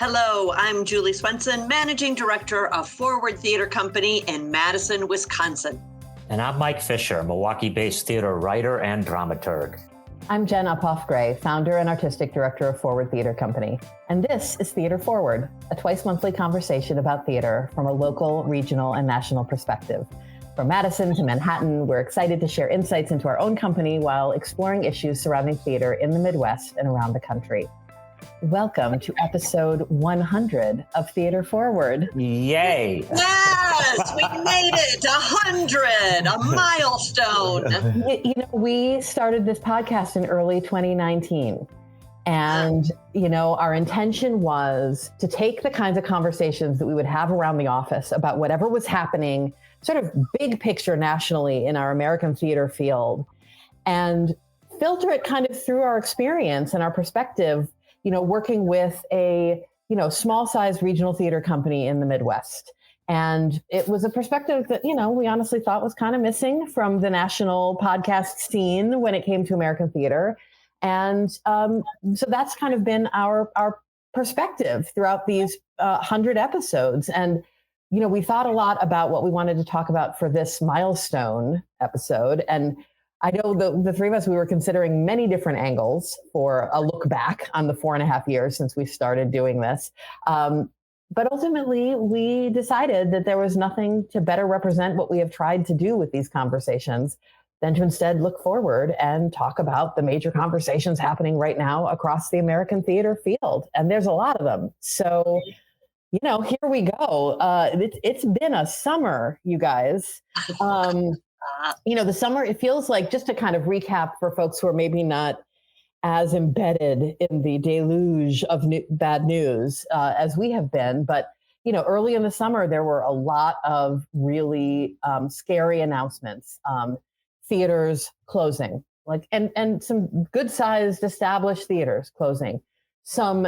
Hello, I'm Julie Swenson, Managing Director of Forward Theater Company in Madison, Wisconsin. And I'm Mike Fisher, Milwaukee-based theater writer and dramaturg. I'm Jen Uphoff-Gray, founder and artistic director of Forward Theater Company. And this is Theater Forward, a twice-monthly conversation about theater from a local, regional, and national perspective. From Madison to Manhattan, we're excited to share insights into our own company while exploring issues surrounding theater in the Midwest and around the country. Welcome to episode 100 of Theater Forward. Yay! Yes, we made it, 100, a milestone. We started this podcast in early 2019. And, our intention was to take the kinds of conversations that we would have around the office about whatever was happening, sort of big picture nationally in our American theater field, and filter it kind of through our experience and our perspective, working with a, small-sized regional theater company in the Midwest. And it was a perspective that, we honestly thought was kind of missing from the national podcast scene when it came to American theater. And so that's kind of been our perspective throughout these 100 episodes. And, we thought a lot about what we wanted to talk about for this milestone episode. And I know the three of us, we were considering many different angles for a look back on the 4.5 years since we started doing this. But ultimately, we decided that there was nothing to better represent what we have tried to do with these conversations than to instead look forward and talk about the major conversations happening right now across the American theater field. And there's a lot of them. So, here we go. It's been a summer, you guys. The summer, it feels like, just to kind of recap for folks who are maybe not as embedded in the deluge of bad news as we have been. But, early in the summer, there were a lot of really scary announcements. Theaters closing, and some good sized established theaters closing. Some,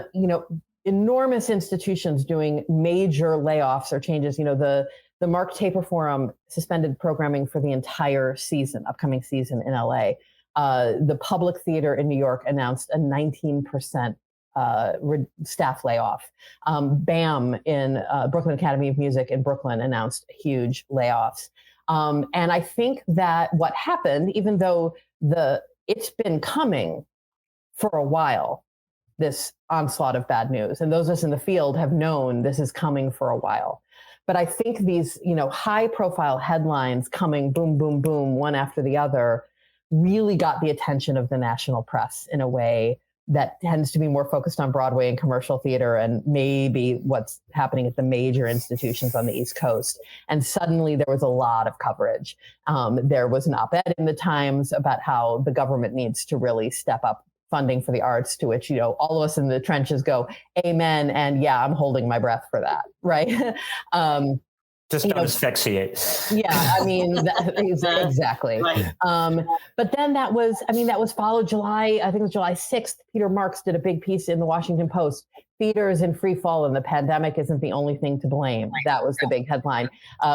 enormous institutions doing major layoffs or changes. The Mark Taper Forum suspended programming for the entire upcoming season in LA. The Public Theater in New York announced a 19% staff layoff. BAM in Brooklyn Academy of Music in Brooklyn announced huge layoffs. And I think that what happened, even though it's been coming for a while, this onslaught of bad news, and those of us in the field have known this is coming for a while. But I think these, high profile headlines coming boom, boom, boom, one after the other, really got the attention of the national press in a way that tends to be more focused on Broadway and commercial theater and maybe what's happening at the major institutions on the East Coast. And suddenly there was a lot of coverage. There was an op-ed in the Times about how the government needs to really step up funding for the arts, to which, all of us in the trenches go, amen. And yeah, I'm holding my breath for that. Right. Just don't asphyxiate. Yeah, exactly. Right. But then that was followed July 6th, Peter Marks did a big piece in the Washington Post. Theater is in free fall and the pandemic isn't the only thing to blame. That was the big headline.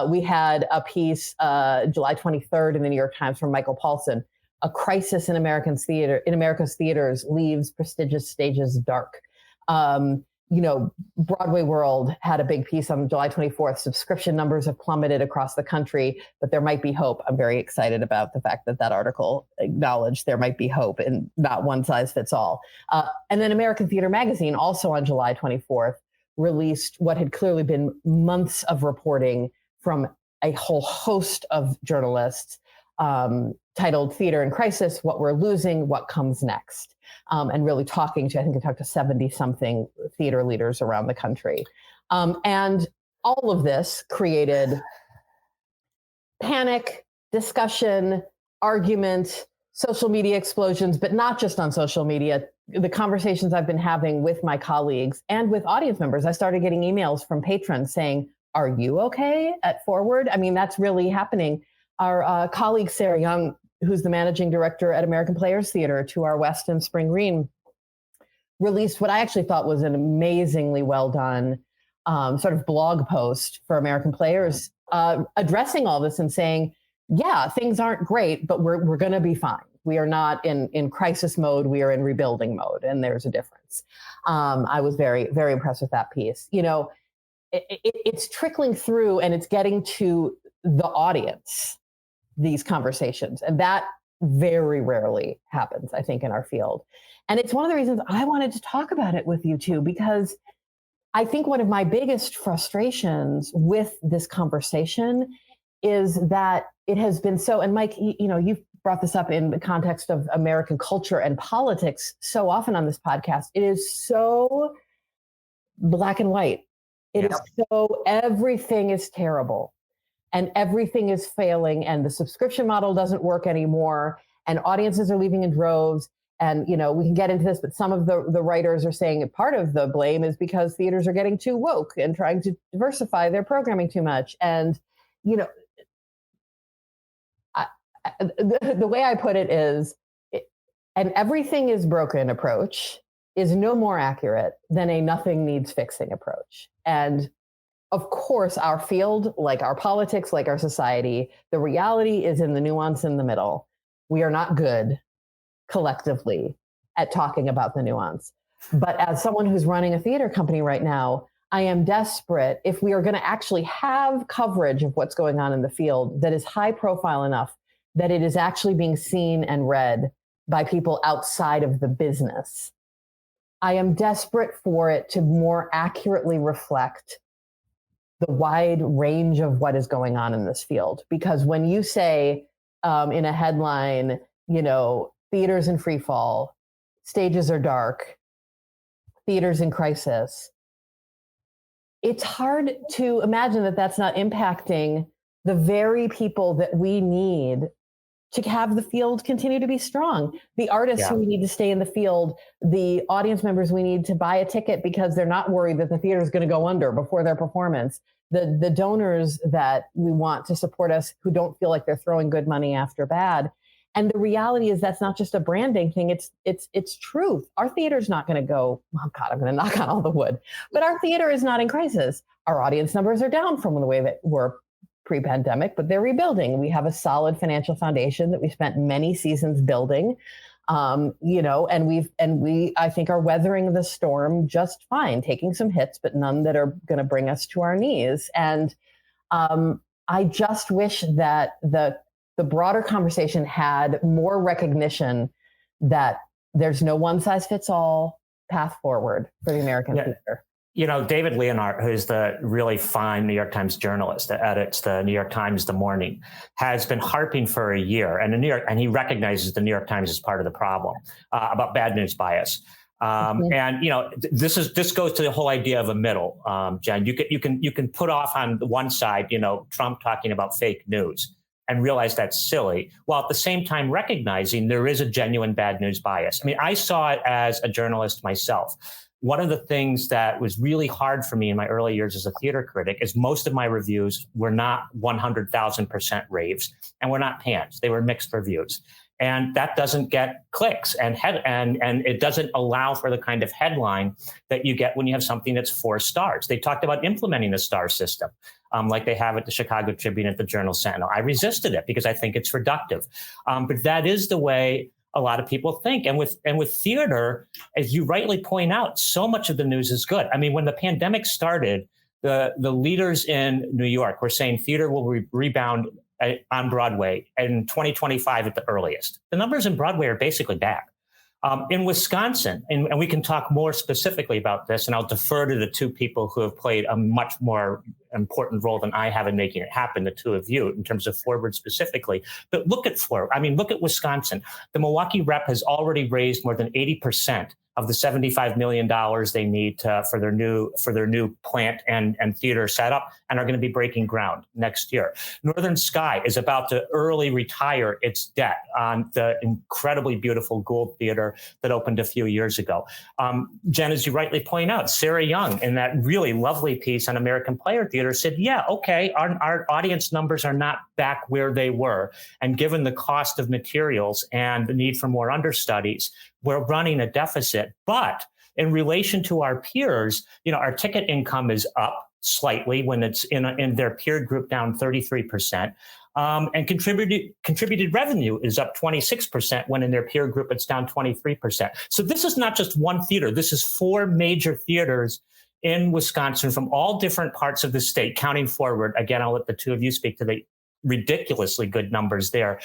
We had a piece July 23rd in the New York Times from Michael Paulson. A crisis in America's theaters leaves prestigious stages dark. Broadway World had a big piece on July 24th. Subscription numbers have plummeted across the country, but there might be hope. I'm very excited about the fact that article acknowledged there might be hope and not one size fits all. And then American Theater Magazine, also on July 24th, released what had clearly been months of reporting from a whole host of journalists, titled Theater in Crisis, What We're Losing, What Comes Next, and really talking to 70-something theater leaders around the country. And all of this created panic, discussion, argument, social media explosions, but not just on social media. The conversations I've been having with my colleagues and with audience members, I started getting emails from patrons saying, are you okay at Forward? That's really happening. Our colleague, Sarah Young, who's the managing director at American Players Theater to our west in Spring Green, released what I actually thought was an amazingly well done sort of blog post for American Players, addressing all this and saying, yeah, things aren't great, but we're going to be fine. We are not in crisis mode. We are in rebuilding mode, and there's a difference. I was very, very impressed with that piece. It's trickling through, and it's getting to the audience, these conversations, and that very rarely happens, I think, in our field. And it's one of the reasons I wanted to talk about it with you too, because I think one of my biggest frustrations with this conversation is that it has been so, and Mike, you've brought this up in the context of American culture and politics so often on this podcast. It is so black and white. It is so, everything is terrible and everything is failing, and the subscription model doesn't work anymore, and audiences are leaving in droves. And, we can get into this, but some of the writers are saying part of the blame is because theaters are getting too woke and trying to diversify their programming too much. And, the way I put it is, an everything is broken approach is no more accurate than a nothing needs fixing approach. And of course, our field, like our politics, like our society, the reality is in the nuance in the middle. We are not good collectively at talking about the nuance. But as someone who's running a theater company right now, I am desperate, if we are going to actually have coverage of what's going on in the field that is high profile enough that it is actually being seen and read by people outside of the business. I am desperate for it to more accurately reflect the wide range of what is going on in this field. Because when you say in a headline, theaters in free fall, stages are dark, theaters in crisis, it's hard to imagine that that's not impacting the very people that we need to have the field continue to be strong. The artists who we need to stay in the field, the audience members we need to buy a ticket because they're not worried that the theater is going to go under before their performance, the donors that we want to support us who don't feel like they're throwing good money after bad. And the reality is that's not just a branding thing. It's truth. Our theater's not going to go, oh God, I'm going to knock on all the wood, but our theater is not in crisis. Our audience numbers are down from the way that were pre-pandemic, but they're rebuilding. We have a solid financial foundation that we spent many seasons building, and we, I think, are weathering the storm just fine, taking some hits, but none that are going to bring us to our knees. And I just wish that the broader conversation had more recognition that there's no one size fits all path forward for the American theater. David Leonhardt, who's the really fine New York Times journalist that edits the New York Times The Morning, has been harping for a year, and he recognizes the New York Times is part of the problem about bad news bias. And this goes to the whole idea of a middle. Jen, you can put off on the one side, Trump talking about fake news and realize that's silly, while at the same time recognizing there is a genuine bad news bias. I mean, I saw it as a journalist myself. One of the things that was really hard for me in my early years as a theater critic is most of my reviews were not 100,000% raves and were not pans. They were mixed reviews. And that doesn't get clicks and it doesn't allow for the kind of headline that you get when you have something that's 4 stars. They talked about implementing the star system, like they have at the Chicago Tribune, at the Journal Sentinel. I resisted it because I think it's reductive. But that is the way a lot of people think. And with theater, as you rightly point out, so much of the news is good. I mean, when the pandemic started, the leaders in New York were saying theater will rebound on Broadway in 2025 at the earliest. The numbers in Broadway are basically back. In Wisconsin, and we can talk more specifically about this, and I'll defer to the two people who have played a much more important role than I have in making it happen, the two of you, in terms of Forward specifically. But look at Wisconsin. The Milwaukee rep has already raised more than 80% of the $75 million they need for their new plant and theater setup, and are going to be breaking ground next year. Northern Sky is about to early retire its debt on the incredibly beautiful Gould Theater that opened a few years ago. Jen, as you rightly point out, Sarah Young, in that really lovely piece on American Player Theater, said, yeah, okay, our audience numbers are not back where they were. And given the cost of materials and the need for more understudies, we're running a deficit. But in relation to our peers, our ticket income is up slightly when it's in their peer group down 33%. and contributed revenue is up 26% when in their peer group it's down 23%. So this is not just one theater. This is 4 major theaters in Wisconsin from all different parts of the state, counting forward. Again, I'll let the two of you speak to the ridiculously good numbers there.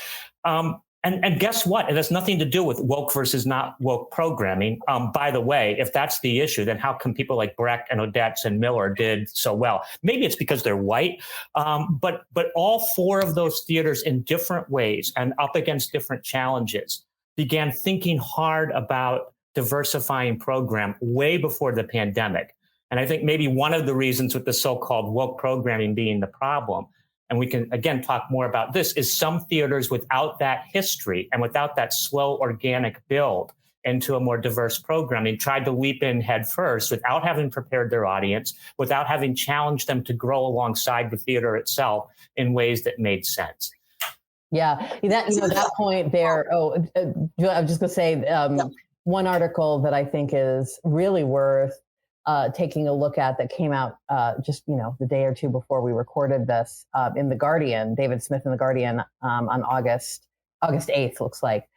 And guess what? It has nothing to do with woke versus not woke programming. By the way, if that's the issue, then how come people like Brecht and Odets and Miller did so well? Maybe it's because they're white, but all 4 of those theaters in different ways and up against different challenges began thinking hard about diversifying program way before the pandemic. And I think maybe one of the reasons with the so-called woke programming being the problem, and we can, again, talk more about this, is some theaters without that history and without that slow organic build into a more diverse programming tried to leap in head first without having prepared their audience, without having challenged them to grow alongside the theater itself in ways that made sense. Yeah, that point there. I was just going to say one article that I think is really worth taking a look at that came out just the day or two before we recorded this in The Guardian. David Smith in The Guardian on August 8th, looks like,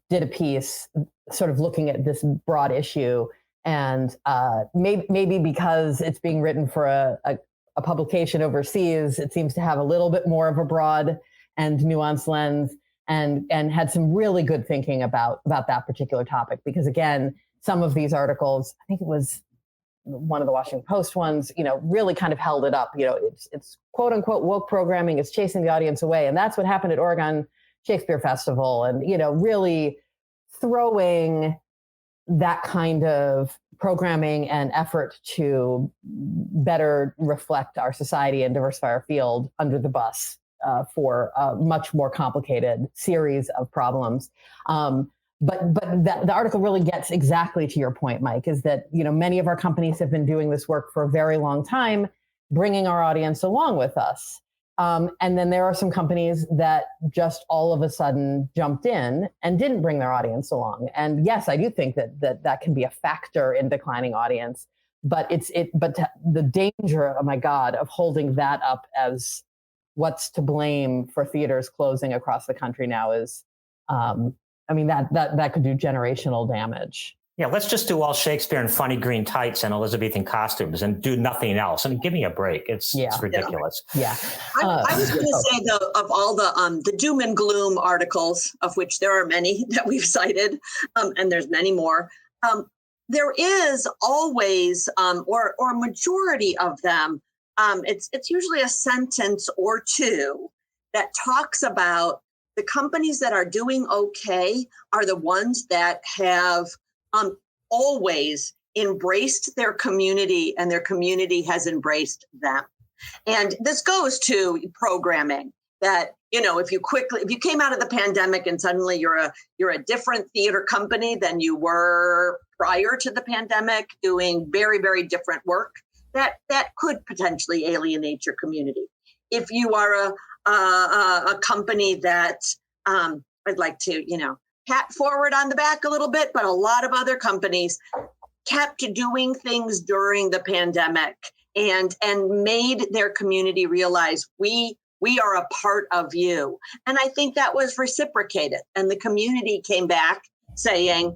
did a piece sort of looking at this broad issue, and maybe because it's being written for a publication overseas, it seems to have a little bit more of a broad and nuanced lens, and had some really good thinking about that particular topic. Because again, some of these articles, I think it was one of the Washington Post ones, really kind of held it up. It's quote unquote woke programming, is chasing the audience away. And that's what happened at Oregon Shakespeare Festival. And, really throwing that kind of programming and effort to better reflect our society and diversify our field under the bus for a much more complicated series of problems. But the article really gets exactly to your point, Mike, is that, many of our companies have been doing this work for a very long time, bringing our audience along with us. And then there are some companies that just all of a sudden jumped in and didn't bring their audience along. And yes, I do think that can be a factor in declining audience, but the danger, oh my God, of holding that up as what's to blame for theaters closing across the country now is, that could do generational damage. Yeah, let's just do all Shakespeare in funny green tights and Elizabethan costumes and do nothing else. I mean, give me a break. It's ridiculous. Yeah. I was going to say, though, of all the doom and gloom articles, of which there are many that we've cited, and there's many more, there is always, or a majority of them, it's usually a sentence or two that talks about the companies that are doing okay are the ones that have always embraced their community, and their community has embraced them. And this goes to programming that, if you came out of the pandemic and suddenly you're a different theater company than you were prior to the pandemic, doing very, very different work, that could potentially alienate your community. If you are a company that I'd like to, pat forward on the back a little bit, but a lot of other companies kept doing things during the pandemic and made their community realize we are a part of you. And I think that was reciprocated. And the community came back saying,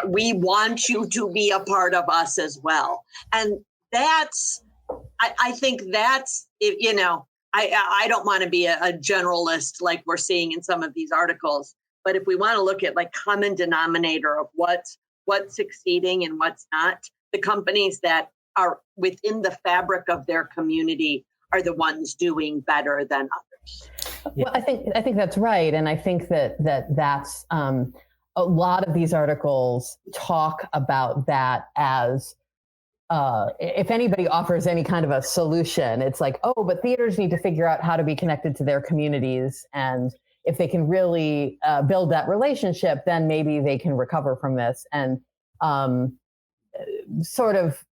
we want you to be a part of us as well. And I think that's, I don't want to be a generalist like we're seeing in some of these articles, but if we want to look at like common denominator of what's succeeding and what's not, the companies that are within the fabric of their community are the ones doing better than others. Well, I think that's right, and I think that's a lot of these articles talk about that as. If anybody offers any kind of a solution, it's like, oh, but theaters need to figure out how to be connected to their communities. And if they can really build that relationship, then maybe they can recover from this. And sort of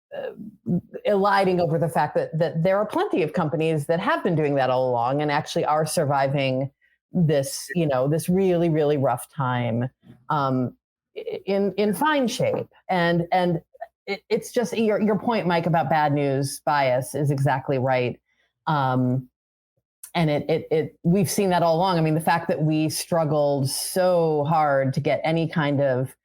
eliding over the fact that there are plenty of companies that have been doing that all along and actually are surviving this, this really, really rough time in fine shape. And it's just your point, Mike, about bad news bias is exactly right. And And we've seen that all along. I mean, the fact that we struggled so hard to get any kind of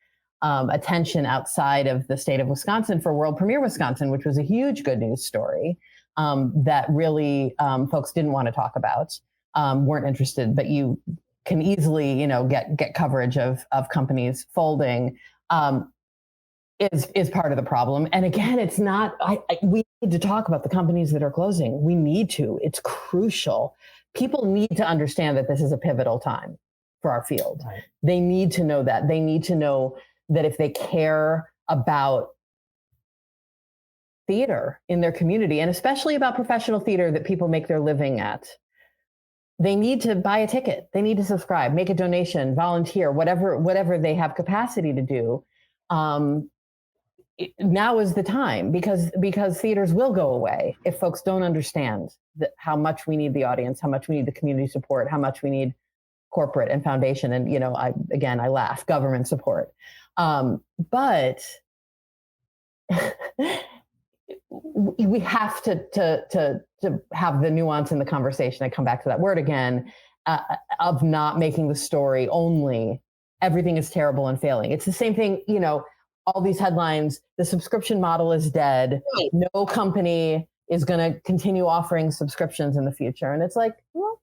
attention outside of the state of Wisconsin for World Premiere Wisconsin, which was a huge good news story that really folks didn't want to talk about, weren't interested, but you can easily, get coverage of companies folding, is part of the problem. And again, it's not, we need to talk about the companies that are closing. We need to, it's crucial. People need to understand that this is a pivotal time for our field. Right. They need to know that. They need to know that if they care about theater in their community, and especially about professional theater that people make their living at, they need to buy a ticket. They need to subscribe, make a donation, volunteer, whatever they have capacity to do. Now is the time, because theaters will go away if folks don't understand how much we need the audience, how much we need the community support, how much we need corporate and foundation. And, I laugh, government support. But we have to have the nuance in the conversation. I come back to that word again, of not making the story only everything is terrible and failing. It's the same thing, all these headlines, the subscription model is dead. No company is going to continue offering subscriptions in the future. And it's like, well,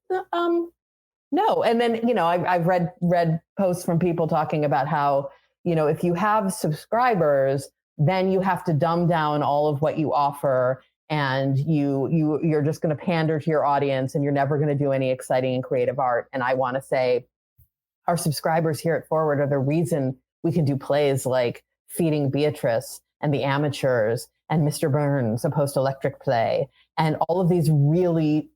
no. And then, I've read posts from people talking about how, if you have subscribers, then you have to dumb down all of what you offer, and you're just going to pander to your audience, and you're never going to do any exciting and creative art. And I want to say our subscribers here at Forward are the reason we can do plays like Feeding Beatrice and The Amateurs and Mr. Burns, a post-electric play, and all of these really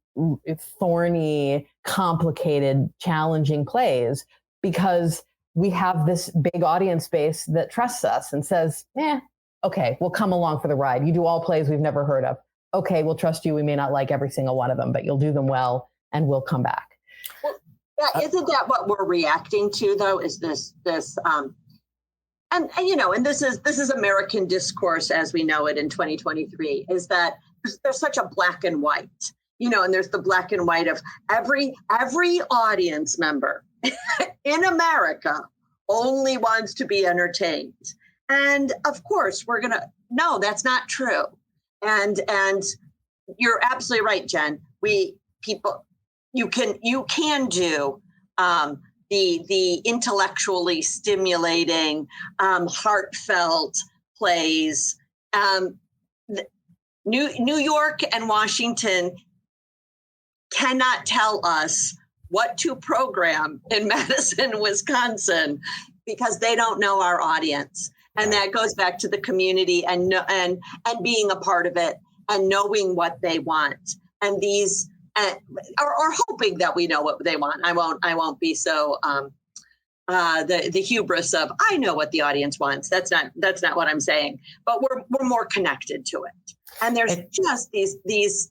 thorny, complicated, challenging plays, because we have this big audience base that trusts us and says, okay, we'll come along for the ride. You do all plays we've never heard of. Okay, we'll trust you. We may not like every single one of them, but you'll do them well, and we'll come back. Well, isn't that what we're reacting to, though? Is this and this is American discourse as we know it in 2023, is that there's such a black and white, and there's the black and white of every audience member in America only wants to be entertained. And of course no, that's not true. And you're absolutely right, Jen. You can do the intellectually stimulating, heartfelt plays. New York and Washington cannot tell us what to program in Madison, Wisconsin, because they don't know our audience. And that goes back to the community and being a part of it and knowing what they want. And these are hoping that we know what they want. I won't be so the hubris of I know what the audience wants. That's not what I'm saying. But we're more connected to it. And there's just these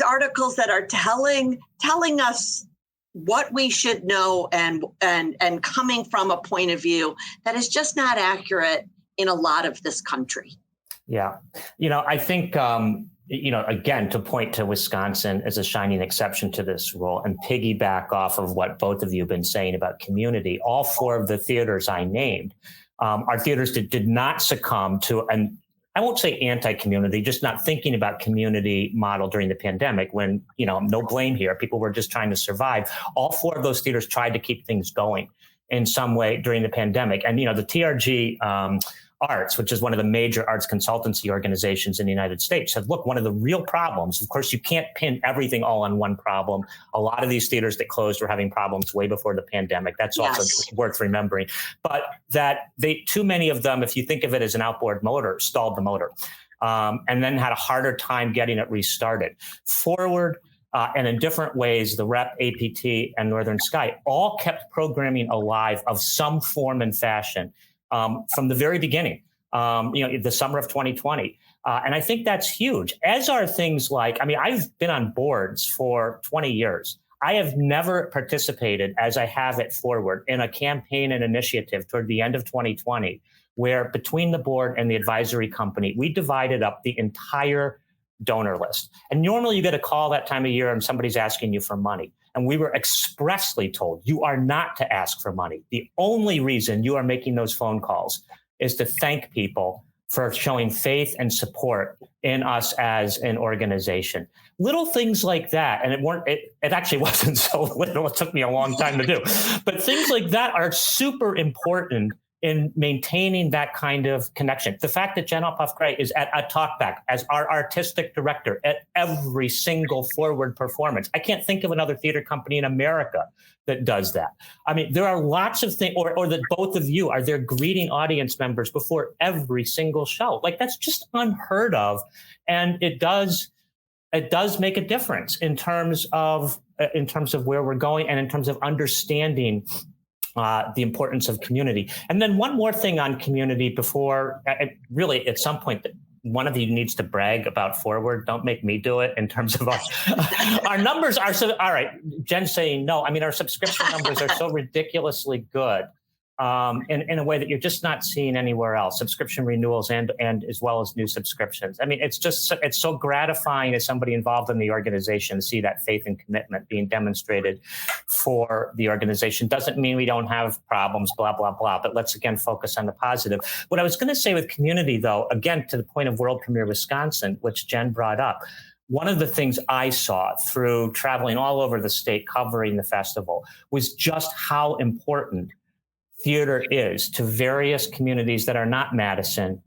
articles that are telling us what we should know and coming from a point of view that is just not accurate in a lot of this country. Yeah. I think, again, to point to Wisconsin as a shining exception to this rule and piggyback off of what both of you have been saying about community, all four of the theaters I named are theaters that did not succumb to an I won't say anti-community, just not thinking about community model during the pandemic when, no blame here. People were just trying to survive. All four of those theaters tried to keep things going in some way during the pandemic. And, the TRG Arts, which is one of the major arts consultancy organizations in the United States, said, look, one of the real problems, of course, you can't pin everything all on one problem. A lot of these theaters that closed were having problems way before the pandemic. That's also worth remembering. But that too many of them, if you think of it as an outboard motor, stalled the motor and then had a harder time getting it restarted. Forward and in different ways, the Rep, APT, and Northern Sky all kept programming alive of some form and fashion. From the very beginning, the summer of 2020. And I think that's huge, as are things like, I've been on boards for 20 years. I have never participated, as I have at Forward, in a campaign and initiative toward the end of 2020, where between the board and the advisory company, we divided up the entire donor list. And normally you get a call that time of year and somebody's asking you for money. And we were expressly told you are not to ask for money. The only reason you are making those phone calls is to thank people for showing faith and support in us as an organization. Little things like that, and it actually wasn't so little, it took me a long time to do, but things like that are super important in maintaining that kind of connection. The fact that Jen Ophoff-Gray is at a talkback as our artistic director at every single forward performance. I can't think of another theater company in America that does that. I mean, there are lots of things, or that both of you are there greeting audience members before every single show. Like, that's just unheard of. And it does make a difference in terms of where we're going and in terms of understanding the importance of community. And then one more thing on community before, really at some point, one of you needs to brag about Forward. Don't make me do it in terms of our numbers are so, all right, Jen's saying no. I mean, our subscription numbers are so ridiculously good in a way that you're just not seeing anywhere else, subscription renewals and as well as new subscriptions. I mean, it's so gratifying as somebody involved in the organization to see that faith and commitment being demonstrated for the organization. Doesn't mean we don't have problems, blah, blah, blah, but let's again focus on the positive. What I was going to say with community, though, again, to the point of World Premiere Wisconsin, which Jen brought up, one of the things I saw through traveling all over the state covering the festival was just how important theater is to various communities that are not Madison,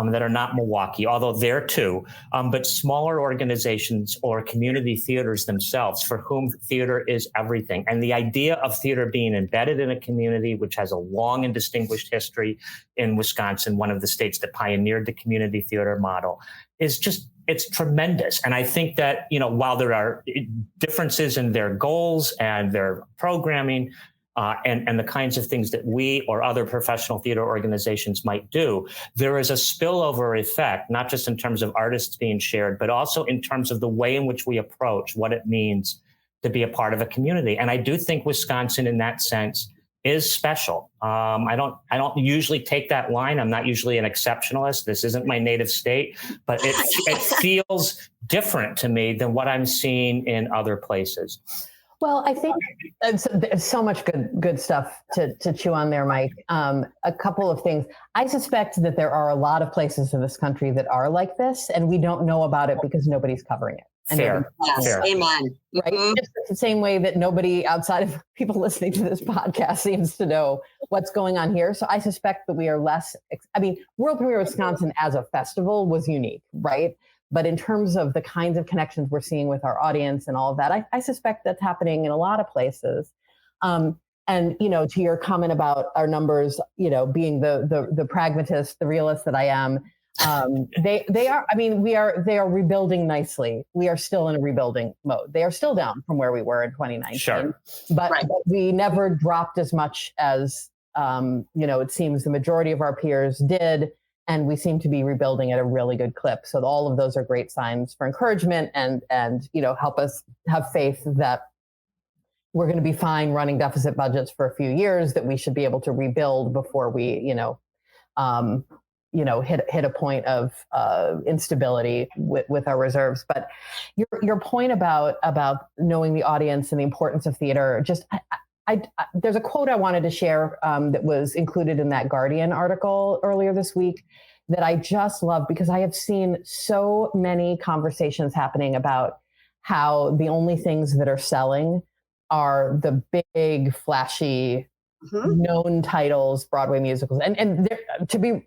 that are not Milwaukee, although there too, but smaller organizations or community theaters themselves for whom theater is everything. And the idea of theater being embedded in a community, which has a long and distinguished history in Wisconsin, one of the states that pioneered the community theater model, is just, it's tremendous. And I think that, while there are differences in their goals and their programming, and the kinds of things that we or other professional theater organizations might do, there is a spillover effect, not just in terms of artists being shared, but also in terms of the way in which we approach what it means to be a part of a community. And I do think Wisconsin, in that sense, is special. I don't usually take that line. I'm not usually an exceptionalist. This isn't my native state, but it feels different to me than what I'm seeing in other places. Well, I think there's so much good stuff to chew on there, Mike. A couple of things. I suspect that there are a lot of places in this country that are like this, and we don't know about it because nobody's covering it. And Fair. Yes, Fair. Amen. Right? Mm-hmm. Just the same way that nobody outside of people listening to this podcast seems to know what's going on here. So I suspect that we are less, World Premiere Wisconsin as a festival was unique, right? But in terms of the kinds of connections we're seeing with our audience and all of that, I suspect that's happening in a lot of places. And, to your comment about our numbers, being the pragmatist, the realist that I am, they are rebuilding nicely. We are still in a rebuilding mode. They are still down from where we were in 2019, sure. but we never dropped as much as, it seems the majority of our peers did. And we seem to be rebuilding at a really good clip. So all of those are great signs for encouragement and help us have faith that we're going to be fine running deficit budgets for a few years, that we should be able to rebuild before we, hit a point of instability with our reserves. But your point about knowing the audience and the importance of theater, there's a quote I wanted to share that was included in that Guardian article earlier this week that I just love, because I have seen so many conversations happening about how the only things that are selling are the big, flashy, known titles, Broadway musicals. And to be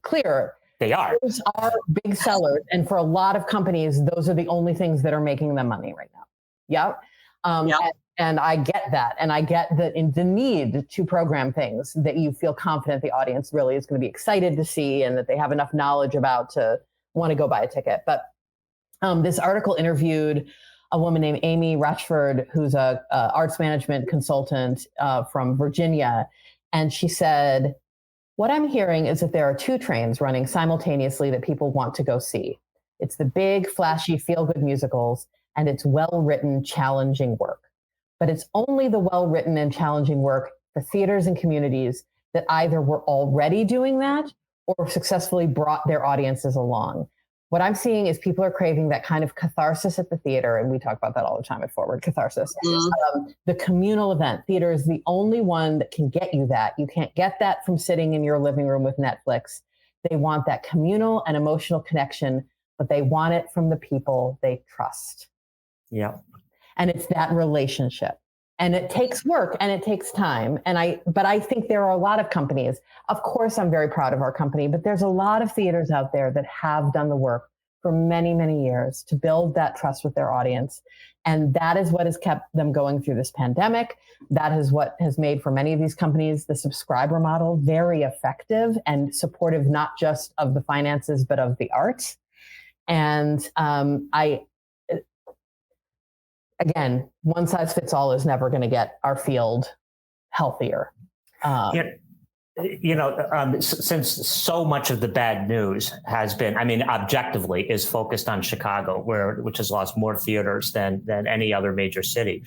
clear, they are. Those are big sellers. And for a lot of companies, those are the only things that are making them money right now. Yeah. And I get that. And I get that in the need to program things that you feel confident the audience really is going to be excited to see and that they have enough knowledge about to want to go buy a ticket. But this article interviewed a woman named Amy Rutchford, who's a arts management consultant from Virginia. And she said, what I'm hearing is that there are two trains running simultaneously that people want to go see. It's the big, flashy, feel-good musicals, and it's well-written, challenging work. But it's only the well-written and challenging work for theaters and communities that either were already doing that or successfully brought their audiences along. what I'm seeing is people are craving that kind of catharsis at the theater. And we talk about that all the time at Forward, catharsis. The communal event. Theater is the only one that can get you that. You can't get that from sitting in your living room with Netflix. They want that communal and emotional connection, but they want it from the people they trust. Yeah. And it's that relationship. And it takes work and it takes time. But I think there are a lot of companies. Of course, I'm very proud of our company, but there's a lot of theaters out there that have done the work for many, many years to build that trust with their audience. And that is what has kept them going through this pandemic. That is what has made for many of these companies the subscriber model very effective and supportive, not just of the finances, but of the art. And again, one size fits all is never going to get our field healthier. Since so much of the bad news has been, objectively, is focused on Chicago, which has lost more theaters than any other major city.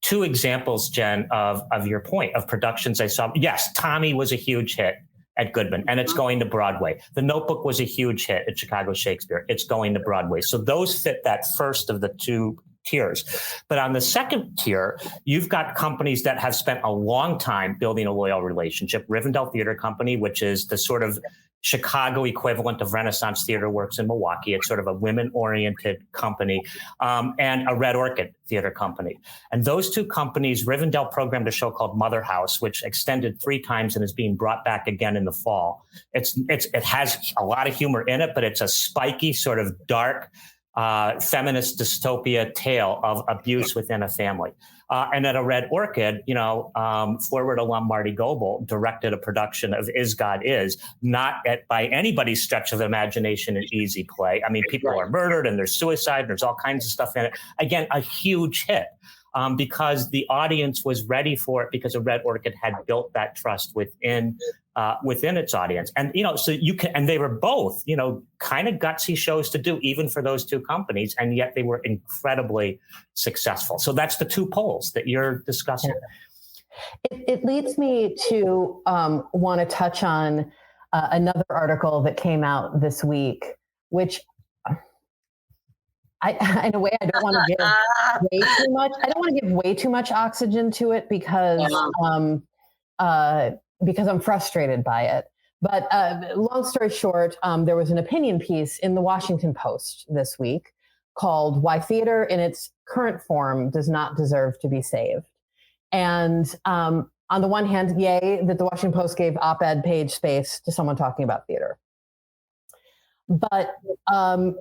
Two examples, Jen, of your point of productions I saw. Yes, Tommy was a huge hit at Goodman, and it's going to Broadway. The Notebook was a huge hit at Chicago Shakespeare. It's going to Broadway. So those fit that first of the two tiers. But on the second tier, you've got companies that have spent a long time building a loyal relationship. Rivendell Theater Company, which is the sort of Chicago equivalent of Renaissance Theater Works in Milwaukee. It's sort of a women-oriented company, and a Red Orchid Theater Company. And those two companies, Rivendell programmed a show called Mother House, which extended 3 times and is being brought back again in the fall. It has a lot of humor in it, but it's a spiky, sort of dark, feminist dystopia tale of abuse within a family. And at a Red Orchid, Forward alum Marty Goebel directed a production of Is God Is, not by anybody's stretch of the imagination an easy play. People are murdered and there's suicide and there's all kinds of stuff in it. Again, a huge hit. Because the audience was ready for it, because a Red Orchid had built that trust within its audience. And, so and they were both, kind of gutsy shows to do, even for those two companies. And yet they were incredibly successful. So that's the two poles that you're discussing. It leads me to want to touch on another article that came out this week, which in a way, I don't want to give way too much. I don't want to give way too much oxygen to it because I'm frustrated by it. But long story short, there was an opinion piece in the Washington Post this week called "Why Theater in its Current Form Does Not Deserve to Be Saved." And on the one hand, yay that the Washington Post gave op-ed page space to someone talking about theater. But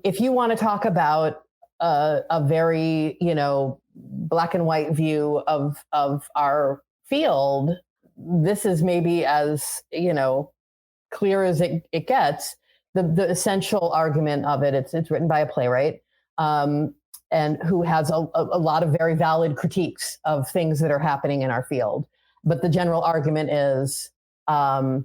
if you want to talk about a very, black and white view of our field, this is maybe as, clear as it gets. The essential argument of it, it's written by a playwright and who has a lot of very valid critiques of things that are happening in our field. But the general argument is all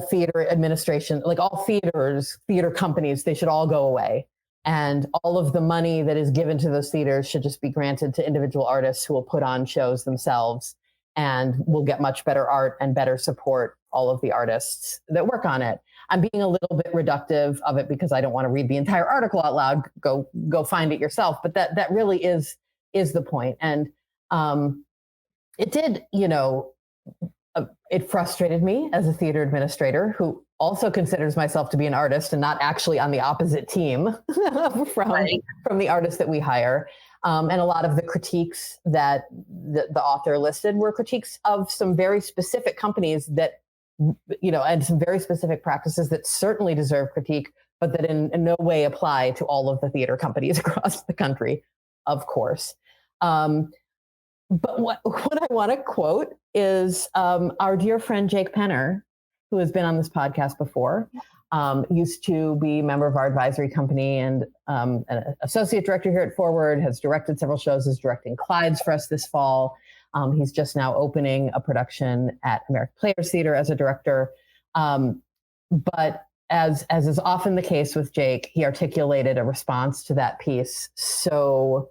theater administration, like all theater companies, they should all go away. And all of the money that is given to those theaters should just be granted to individual artists who will put on shows themselves and will get much better art and better support all of the artists that work on it. I'm being a little bit reductive of it because I don't want to read the entire article out loud. Go find it yourself. But that really is the point. And it did, it frustrated me as a theater administrator who also considers myself to be an artist and not actually on the opposite team from the artists that we hire. And a lot of the critiques that the author listed were critiques of some very specific companies that, and some very specific practices that certainly deserve critique, but that in no way apply to all of the theater companies across the country, of course. But what I want to quote is our dear friend Jake Penner, who has been on this podcast before, used to be a member of our advisory company and an associate director here at Forward, has directed several shows, is directing Clyde's for us this fall. He's just now opening a production at American Players Theater as a director. But as is often the case with Jake, he articulated a response to that piece so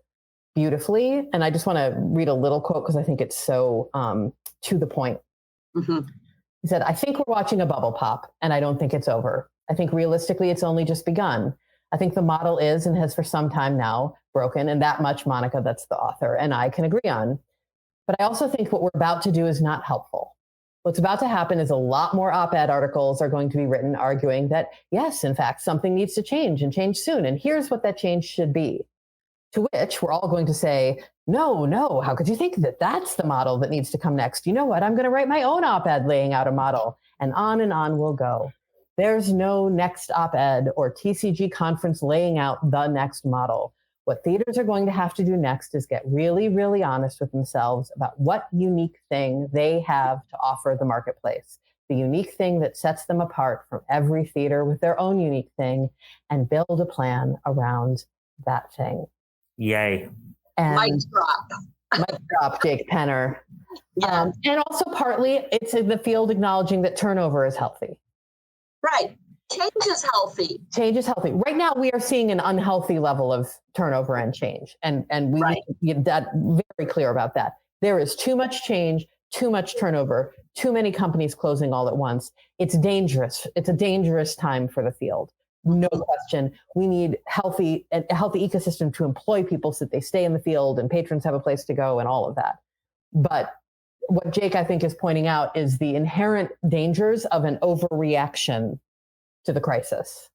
beautifully. And I just want to read a little quote because I think it's so to the point. Mm-hmm. He said, "I think we're watching a bubble pop, and I don't think it's over. I think realistically, it's only just begun. I think the model is and has for some time now broken, and that much Monica, that's the author, and I can agree on. But I also think what we're about to do is not helpful. What's about to happen is a lot more op-ed articles are going to be written arguing that, yes, in fact, something needs to change and change soon. And here's what that change should be. To which we're all going to say, no, how could you think that that's the model that needs to come next? You know what? I'm going to write my own op-ed laying out a model, and on we'll go. There's no next op-ed or TCG conference laying out the next model. What theaters are going to have to do next is get really, really honest with themselves about what unique thing they have to offer the marketplace, the unique thing that sets them apart from every theater with their own unique thing, and build a plan around that thing. Yay. And Mic drop. Mic drop, Jake Penner. Yeah. And also partly it's the field acknowledging that turnover is healthy. Right. Change is healthy. Change is healthy. Right now, we are seeing an unhealthy level of turnover and change. And we need to get that very clear about that. There is too much change, too much turnover, too many companies closing all at once. It's dangerous. It's a dangerous time for the field. No question. We need a healthy ecosystem to employ people so that they stay in the field and patrons have a place to go and all of that. But what Jake, I think, is pointing out is the inherent dangers of an overreaction to the crisis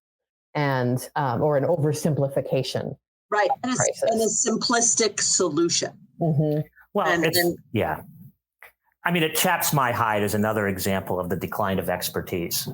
and or an oversimplification. Right. And a simplistic solution. Mm-hmm. Well, yeah. I mean, it chaps my hide is another example of the decline of expertise,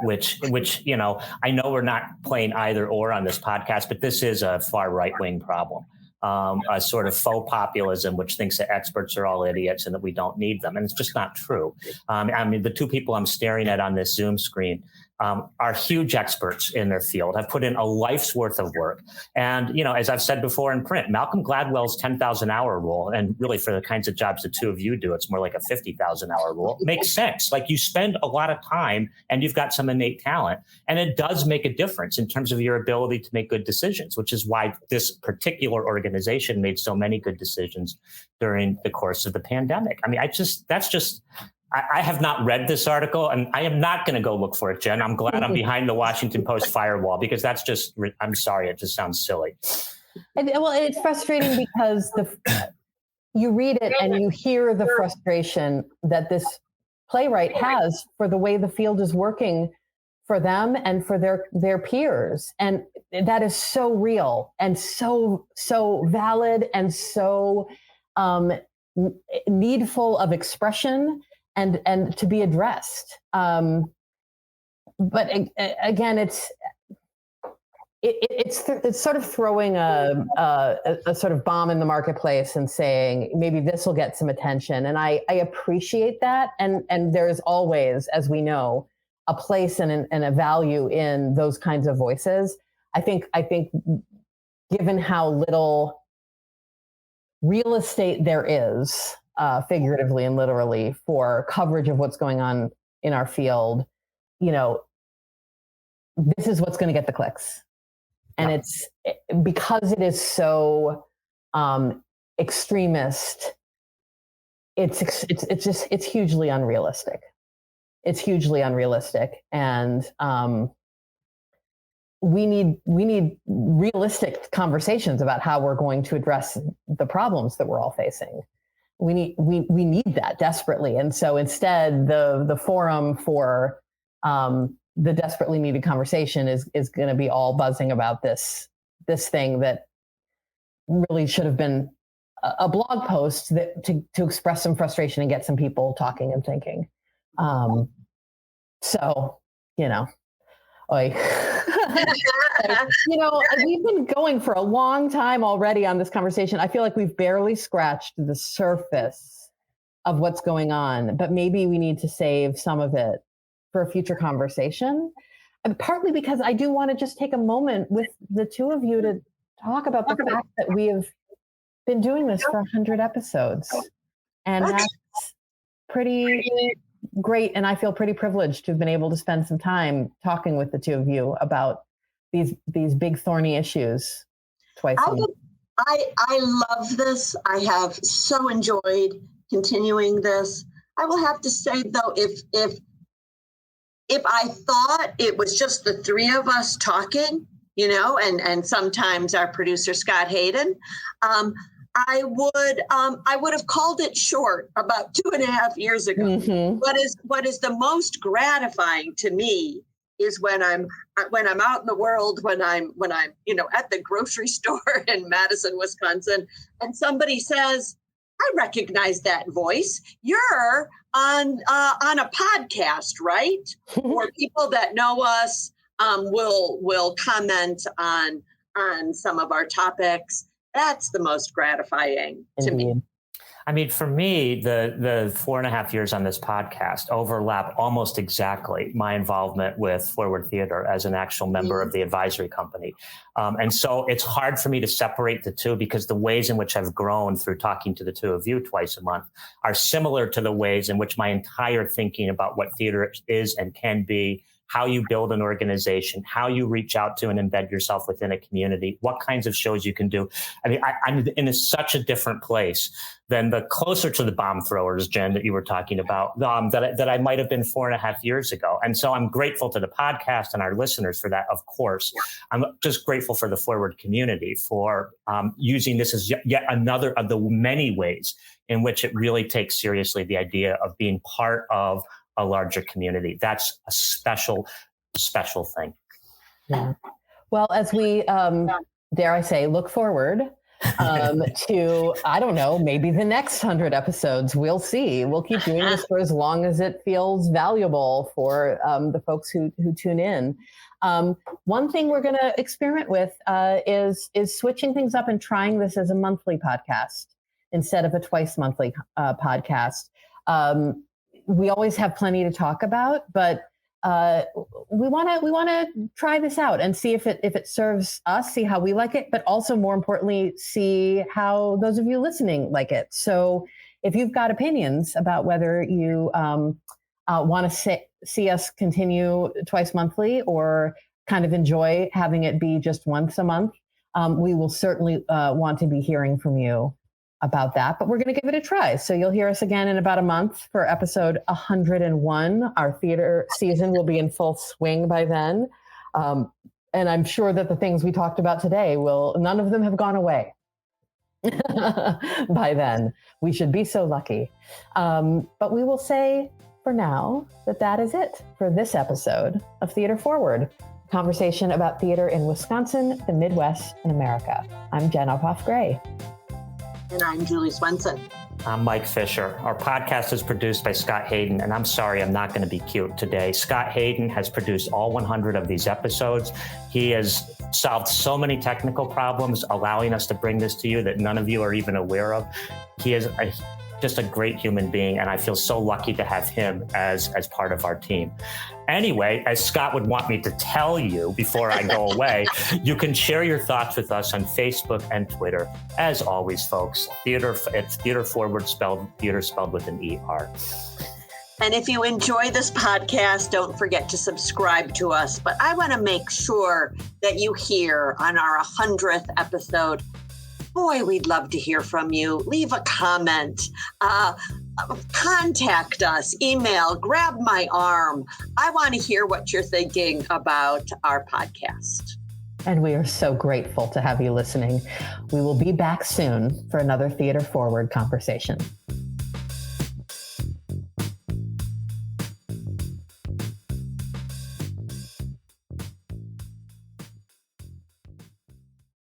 which I know we're not playing either or on this podcast, but this is a far right-wing problem. A sort of faux populism, which thinks that experts are all idiots and that we don't need them. And it's just not true. I mean, the two people I'm staring at on this Zoom screen are huge experts in their field, have put in a life's worth of work. And, as I've said before in print, Malcolm Gladwell's 10,000 hour rule, and really for the kinds of jobs the two of you do, it's more like a 50,000 hour rule, makes sense. Like you spend a lot of time and you've got some innate talent, and it does make a difference in terms of your ability to make good decisions, which is why this particular organization made so many good decisions during the course of the pandemic. I mean, I have not read this article, and I am not going to go look for it, Jen. I'm glad I'm behind the Washington Post firewall, because that's just, I'm sorry, it just sounds silly. Well, it's frustrating because you read it and you hear the frustration that this playwright has for the way the field is working for them and for their peers. And that is so real and so valid and so needful of expression and to be addressed. But again, it's sort of throwing a sort of bomb in the marketplace and saying maybe this will get some attention. And I appreciate that. And there's always, as we know, a place and a value in those kinds of voices. I think given how little real estate there is, figuratively and literally, for coverage of what's going on in our field, this is what's going to get the clicks. And it's because it is so extremist. It's hugely unrealistic. It's hugely unrealistic, and we need realistic conversations about how we're going to address the problems that we're all facing. We need that desperately. And so instead, the forum for the desperately needed conversation is going to be all buzzing about this thing that really should have been a blog post that to express some frustration and get some people talking and thinking. We've been going for a long time already on this conversation. I feel like we've barely scratched the surface of what's going on, but maybe we need to save some of it for a future conversation. And partly because I do want to just take a moment with the two of you to talk about the fact that we have been doing this for 100 episodes. And that's pretty great. And I feel pretty privileged to have been able to spend some time talking with the two of you about these big thorny issues twice a year. I love this. I have so enjoyed continuing this. I will have to say, though, if I thought it was just the three of us talking, and sometimes our producer, Scott Hayden. I would have called it short about 2.5 years ago. Mm-hmm. What is the most gratifying to me is when I'm out in the world, when I'm at the grocery store in Madison, Wisconsin, and somebody says, "I recognize that voice. You're on a podcast, right?" Or people that know us will comment on some of our topics. That's the most gratifying to me. I mean, for me, the 4.5 years on this podcast overlap almost exactly my involvement with Forward Theater as an actual member of the advisory company. And so it's hard for me to separate the two because the ways in which I've grown through talking to the two of you twice a month are similar to the ways in which my entire thinking about what theater is and can be, how you build an organization, how you reach out to and embed yourself within a community, what kinds of shows you can do. I mean, I'm in such a different place than the closer to the bomb throwers, Jen, that you were talking about, that I might have been 4.5 years ago. And so I'm grateful to the podcast and our listeners for that, of course. I'm just grateful for the Forward community for using this as yet another of the many ways in which it really takes seriously the idea of being part of a larger community. That's a special, special thing. Yeah. Well, as we, dare I say, look forward to, I don't know, maybe the next 100 episodes, we'll see. We'll keep doing this for as long as it feels valuable for the folks who tune in. One thing we're going to experiment with is switching things up and trying this as a monthly podcast instead of a twice monthly podcast. We always have plenty to talk about, but we want to try this out and see if it serves us, see how we like it, but also more importantly, see how those of you listening like it. So if you've got opinions about whether you want to see us continue twice monthly or kind of enjoy having it be just once a month, we will certainly want to be hearing from you about that, but we're going to give it a try. So you'll hear us again in about a month for episode 101. Our theater season will be in full swing by then. And I'm sure that the things we talked about today none of them have gone away by then. We should be so lucky. But we will say for now that is it for this episode of Theater Forward, conversation about theater in Wisconsin, the Midwest, and America. I'm Jen Uphoff-Gray. And I'm Julie Swenson. I'm Mike Fisher. Our podcast is produced by Scott Hayden, and I'm sorry I'm not going to be cute today. Scott Hayden has produced all 100 of these episodes. He has solved so many technical problems, allowing us to bring this to you that none of you are even aware of. He is just a great human being, and I feel so lucky to have him as part of our team. Anyway, as Scott would want me to tell you before I go away, you can share your thoughts with us on Facebook and Twitter. As always, folks, it's Theater Forward, theater spelled with an E-R. And if you enjoy this podcast, don't forget to subscribe to us. But I want to make sure that you hear on our 100th episode, boy, we'd love to hear from you. Leave a comment. Contact us, email, grab my arm. I want to hear what you're thinking about our podcast. And we are so grateful to have you listening. We will be back soon for another Theater Forward conversation.